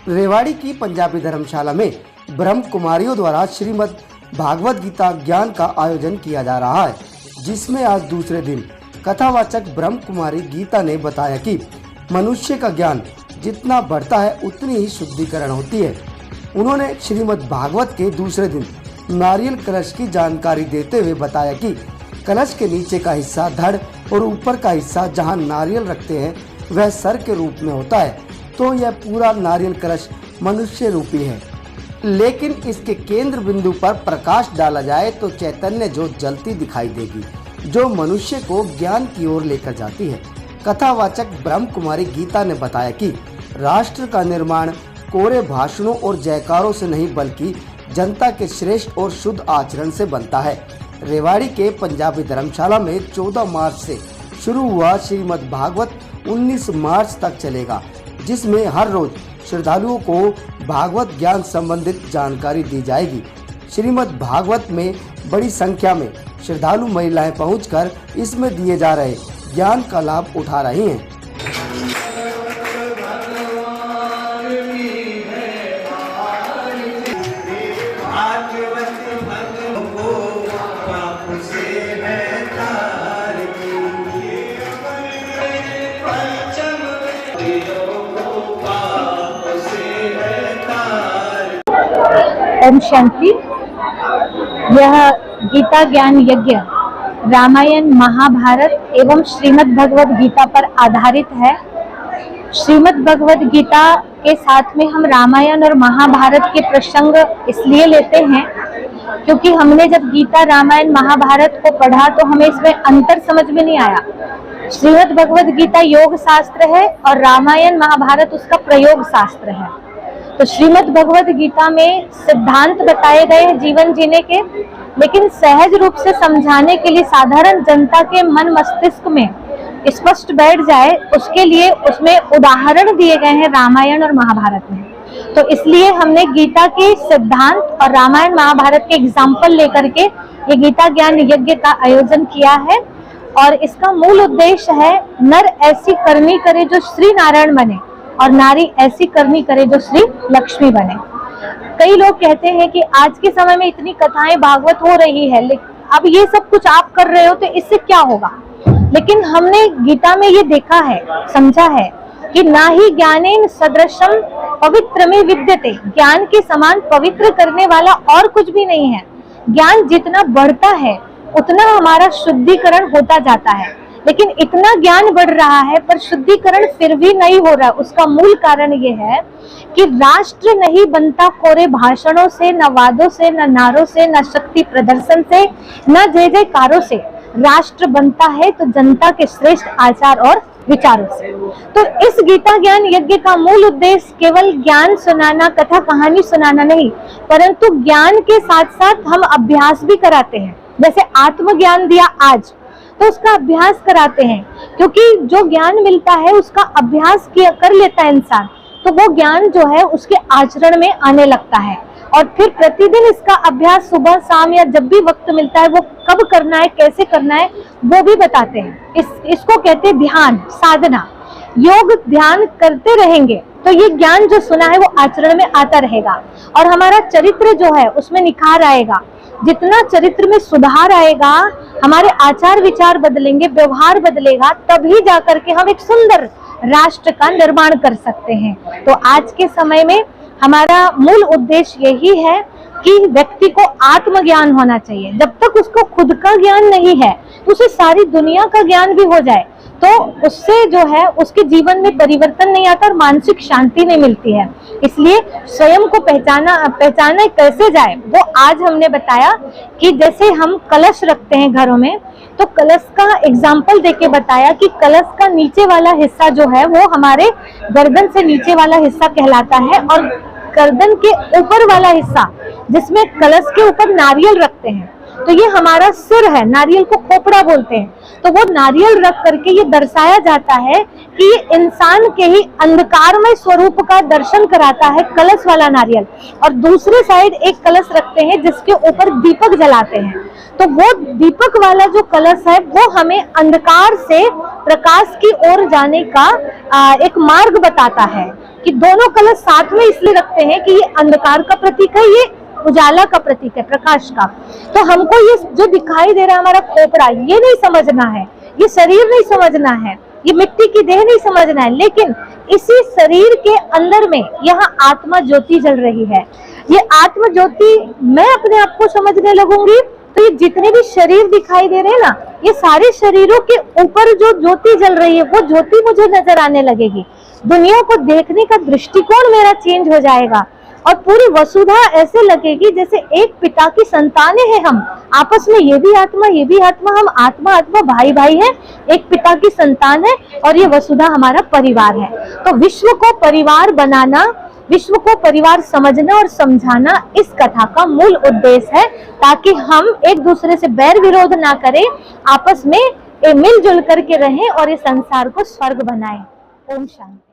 रेवाड़ी की पंजाबी धर्मशाला में ब्रह्म कुमारियों द्वारा श्रीमद् भागवत गीता ज्ञान का आयोजन किया जा रहा है, जिसमें आज दूसरे दिन कथावाचक ब्रह्म कुमारी गीता ने बताया कि मनुष्य का ज्ञान जितना बढ़ता है उतनी ही शुद्धिकरण होती है। उन्होंने श्रीमद् भागवत के दूसरे दिन नारियल कलश की जानकारी देते हुए बताया कि कलश के नीचे का हिस्सा धड़ और ऊपर का हिस्सा जहां नारियल रखते हैं वह सर के रूप में होता है, तो यह पूरा नारियल कलश मनुष्य रूपी है। लेकिन इसके केंद्र बिंदु पर प्रकाश डाला जाए तो चैतन्य ज्योत जलती दिखाई देगी, जो मनुष्य को ज्ञान की ओर लेकर जाती है। कथावाचक ब्रह्म कुमारी गीता ने बताया कि राष्ट्र का निर्माण कोरे भाषणों और जयकारों से नहीं बल्कि जनता के श्रेष्ठ और शुद्ध आचरण से बनता है। रेवाड़ी के पंजाबी धर्मशाला में 14 मार्च से शुरू हुआ श्रीमद् भागवत 19 मार्च तक चलेगा, जिसमें हर रोज श्रद्धालुओं को भागवत ज्ञान संबंधित जानकारी दी जाएगी। श्रीमद् भागवत में बड़ी संख्या में श्रद्धालु महिलाएं पहुंचकर इसमें दिए जा रहे ज्ञान का लाभ उठा रही हैं। ओम शांति। यह गीता ज्ञान यज्ञ रामायण, महाभारत एवं श्रीमद् भगवद गीता पर आधारित है। श्रीमद् भगवद गीता के साथ में हम रामायण और महाभारत के प्रसंग इसलिए लेते हैं क्योंकि हमने जब गीता, रामायण, महाभारत को पढ़ा तो हमें इसमें अंतर समझ में नहीं आया। श्रीमद् भगवद गीता योग शास्त्र है और रामायण, महाभारत उसका प्रयोग शास्त्र है। तो श्रीमद् भगवद गीता में सिद्धांत बताए गए हैं जीवन जीने के, लेकिन सहज रूप से समझाने के लिए साधारण जनता के मन मस्तिष्क में स्पष्ट बैठ जाए उसके लिए उसमें उदाहरण दिए गए हैं रामायण और महाभारत में। तो इसलिए हमने गीता के सिद्धांत और रामायण महाभारत के एग्जाम्पल लेकर के ये गीता ज्ञान यज्ञ का आयोजन किया है। और इसका मूल उद्देश्य है नर ऐसी करनी करे जो श्री नारायण बने और नारी ऐसी करनी करे जो श्री लक्ष्मी बने। कई लोग कहते हैं कि आज के समय में इतनी कथाएं भागवत हो रही है, अब ये सब कुछ आप कर रहे हो तो इससे क्या होगा। लेकिन हमने गीता में ये देखा है, समझा है कि ना ही ज्ञानेन सदृशम पवित्र में विद्यते, ज्ञान के समान पवित्र करने वाला और कुछ भी नहीं है। ज्ञान जितना बढ़ता है उतना हमारा शुद्धिकरण होता जाता है, लेकिन इतना ज्ञान बढ़ रहा है पर शुद्धिकरण फिर भी नहीं हो रहा। उसका मूल कारण ये है कि राष्ट्र नहीं बनता कोरे भाषणों से, न वादों से, न नारों से, न शक्ति प्रदर्शन से, न जय जयकारों से। राष्ट्र बनता है तो जनता के श्रेष्ठ आचार और विचारों से। तो इस गीता ज्ञान यज्ञ का मूल उद्देश्य केवल ज्ञान सुनाना, कथा कहानी सुनाना नहीं, परंतु ज्ञान के साथ साथ हम अभ्यास भी कराते हैं। जैसे आत्मज्ञान दिया आज, तो उसका अभ्यास कराते हैं, क्योंकि जो ज्ञान मिलता है उसका अभ्यास किया कर लेता है इंसान, तो वो ज्ञान जो है उसके आचरण में आने लगता है। और फिर प्रतिदिन इसका अभ्यास सुबह शाम या जब भी वक्त मिलता है वो कब करना है, कैसे करना है, वो भी बताते हैं। इसको कहते हैं ध्यान, साधना। योग ध्यान करते रहेंगे तो ये ज्ञान जो सुना है वो आचरण में आता रहेगा और हमारा चरित्र जो है उसमें निखार आएगा। जितना चरित्र में सुधार आएगा, हमारे आचार विचार बदलेंगे, व्यवहार बदलेगा, तभी जाकर के हम एक सुंदर राष्ट्र का निर्माण कर सकते हैं। तो आज के समय में हमारा मूल उद्देश्य यही है कि व्यक्ति को आत्मज्ञान होना चाहिए। जब तक उसको खुद का ज्ञान नहीं है तो उसे सारी दुनिया का ज्ञान भी हो जाए तो उससे जो है उसके जीवन में परिवर्तन नहीं आता और मानसिक शांति नहीं मिलती है। इसलिए स्वयं को पहचाना कैसे जाए वो आज हमने बताया कि जैसे हम कलश रखते हैं घरों में, तो कलश का एग्जाम्पल देके बताया कि कलश का नीचे वाला हिस्सा जो है वो हमारे गर्दन से नीचे वाला हिस्सा कहलाता है और गर्दन के ऊपर वाला हिस्सा जिसमें कलश के ऊपर नारियल रखते हैं तो ये हमारा सिर है। नारियल को खोपड़ा बोलते हैं। तो वो नारियल रख करके ये दर्शाया जाता है कि ये इंसान के ही अंधकारमय स्वरूप का दर्शन कराता है कलश वाला नारियल। और दूसरे साइड एक कलश रखते हैं जिसके ऊपर दीपक जलाते हैं। तो वो दीपक वाला जो कलश है वो हमें अंधकार से प्रकाश की ओर जाने का एक मार्ग बताता है। कि दोनों कलश साथ में इसलिए रखते हैं कि ये अंधकार का प्रतीक है, ये उजाला का प्रतीक है, प्रकाश का। तो हमको ये जो दिखाई दे रहा है हमारा खोपड़ा, ये नहीं समझना है, ये शरीर नहीं समझना है, ये मिट्टी की देह नहीं समझना है, लेकिन इसी शरीर के अंदर में यहाँ आत्मा ज्योति जल रही है। ये आत्मा ज्योति मैं अपने आप को समझने लगूंगी तो ये जितने भी शरीर दिखाई दे रहे हैं ना, ये सारे शरीरों के ऊपर जो ज्योति जल रही है वो ज्योति मुझे नजर आने लगेगी। दुनिया को देखने का दृष्टिकोण मेरा चेंज हो जाएगा और पूरी वसुधा ऐसे लगेगी जैसे एक पिता की संतानें हैं हम आपस में, ये भी आत्मा, हम आत्मा भाई भाई हैं, एक पिता की संतान है और ये वसुधा हमारा परिवार है। तो विश्व को परिवार बनाना, विश्व को परिवार समझना और समझाना इस कथा का मूल उद्देश्य है, ताकि हम एक दूसरे से बैर विरोध ना करें, आपस में मिलजुल करके रहें और इस संसार को स्वर्ग बनाएं। ओम शांति।